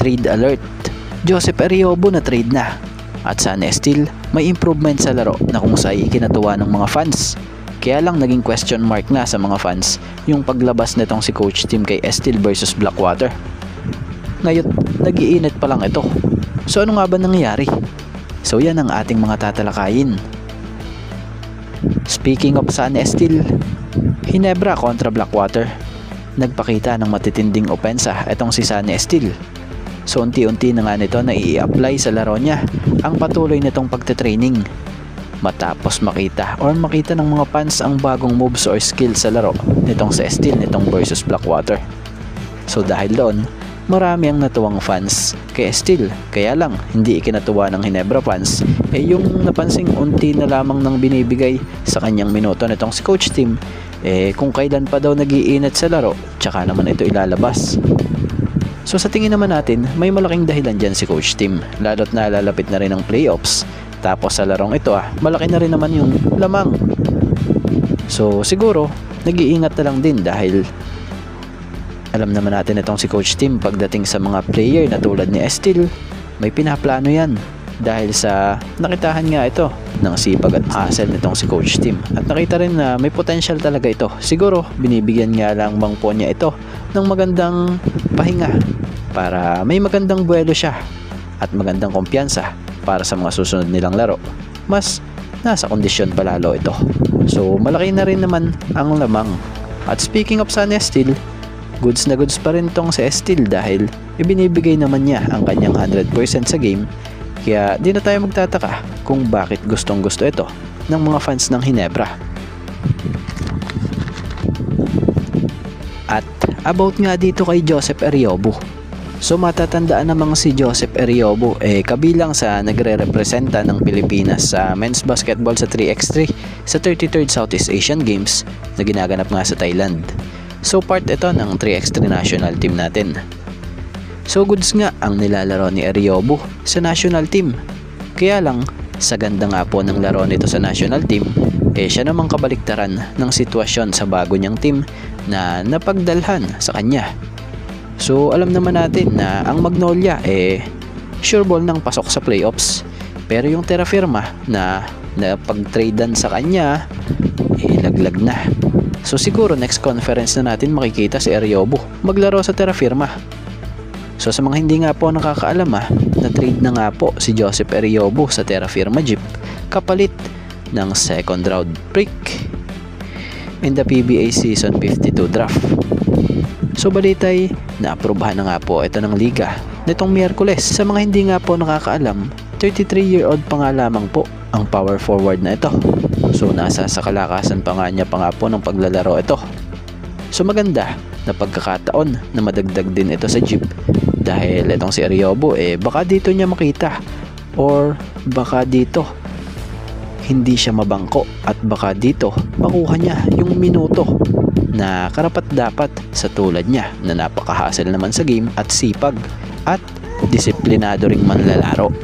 trade alert. Joseph Ariobo na trade na. At sana still may improvement sa laro na kung saan ikinatuwa ng mga fans. Kaya lang naging question mark na sa mga fans yung paglabas nitong si Coach Tim kay Estil versus Blackwater. Ngayon, nag-iinit pa lang ito. So ano nga ba nangyayari? So yan ang ating mga tatalakayin. Speaking of San Estil, Ginebra kontra Blackwater. Nagpakita ng matitinding opensa itong si San Estil. So unti-unti na nga nito na i-apply sa laro niya ang patuloy nitong pagte-training. Matapos makita ng mga fans ang bagong moves or skills sa laro nitong sa Estil nitong versus Blackwater. So dahil doon, marami ang natuwang fans kay Estil. Kaya lang, hindi ikinatuwa ng Ginebra fans yung napansing unti na lamang nang binibigay sa kanyang minuto nitong si Coach Tim kung kailan pa daw nag-iinit sa laro, tsaka naman ito ilalabas. So sa tingin naman natin, may malaking dahilan dyan si Coach Tim, lalo't na lalapit na rin ang playoffs. Tapos sa larong ito malaki na rin naman yung lamang. So siguro, nag-iingat na lang din dahil alam naman natin itong si Coach Tim pagdating sa mga player na tulad ni Estil, may pinaplano yan. Dahil sa nakitahan nga ito ng sipag at hustle nitong si Coach Tim. At nakita rin na may potential talaga ito. Siguro, binibigyan nga lang bang po niya ito ng magandang pahinga para may magandang buwelo siya at magandang kumpiyansa para sa mga susunod nilang laro. Mas nasa kondisyon palalo ito. So malaki na rin naman ang lamang. At speaking of San Estil, goods na goods pa rin tong si Estil dahil ibinibigay naman niya ang kanyang 100% sa game. Kaya di na tayo magtataka kung bakit gustong gusto ito ng mga fans ng Ginebra. At about nga dito kay Joseph Ariobo. So matatandaan namang si Joseph Ariobo kabilang sa nagre-representa ng Pilipinas sa men's basketball sa 3x3 sa 33rd Southeast Asian Games na ginaganap nga sa Thailand. So part ito ng 3x3 national team natin. So goods nga ang nilalaro ni Ariobo sa national team. Kaya lang, sa ganda nga po ng laro nito sa national team, siya namang kabaliktaran ng sitwasyon sa bago niyang team na napagdalhan sa kanya. So alam naman natin na ang Magnolia sure ball ng pasok sa playoffs. Pero yung Terra Firma na napag-tradean sa kanya, laglag na. So siguro next conference na natin makikita si Ariobo maglaro sa Terra Firma. So sa mga hindi nga po nakakaalam na-trade na nga po si Joseph Ariobo sa Terra Firma Jeep kapalit ng second round pick in the PBA Season 52 draft. So balitay, na-aprobahan na nga po ito ng liga nitong Miyerkules. Sa mga hindi nga po nakakaalam, 33-year-old pa nga lamang po ang power forward na ito. So nasa sa kalakasan pa nga niya pa nga po ng paglalaro ito. So maganda na pagkakataon na madagdag din ito sa Jeep dahil itong si Ariobo baka dito niya makita or baka dito hindi siya mabangko at baka dito makuha niya yung minuto na karapat dapat sa tulad niya na napaka-hustle naman sa game at sipag at disiplinado ring manlalaro.